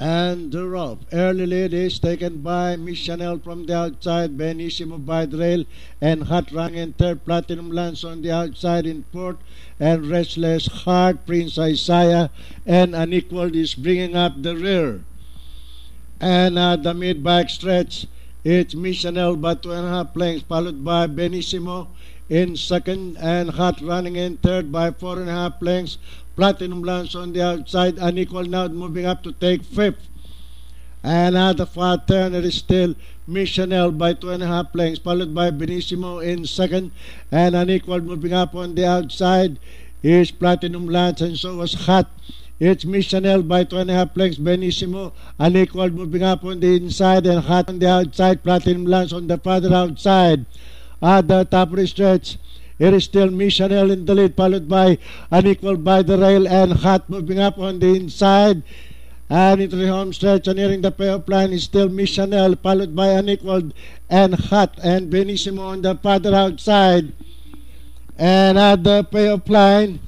And the rope. Early lead is taken by Missionel from the outside, Benissimo by the rail, and Hot Rang in third. Platinum Lance on the outside in fourth, and Restless Heart, Prince Isaiah, and Unequaled is bringing up the rear. And the mid-back stretch, it's Missionel by 2.5 lengths, followed by Benissimo in second, and Hot running in third by 4.5 lengths. Platinum Lance on the outside, Unequal now moving up to take fifth. And the far turner is still Missionel by 2.5 lengths, followed by Benissimo in second, and Unequal moving up on the outside is Platinum Lance, and so was Hot. It's Missionel by 2.5 lengths, Benissimo, Unequal moving up on the inside, and Hot on the outside, Platinum Lance on the farther outside. At the top of the stretch, it is still Missionel in the lead, followed by Unequal by the rail, and Hot moving up on the inside. And into the home stretch, and nearing the payoff line is still Missionel, followed by Unequal and Hot, and Benissimo on the farther outside. And at the payoff line,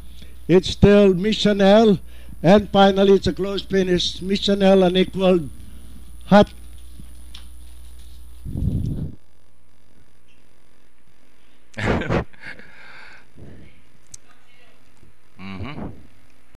it's still Missionel, and finally it's a close finish. Missionel, Unequal, Hot,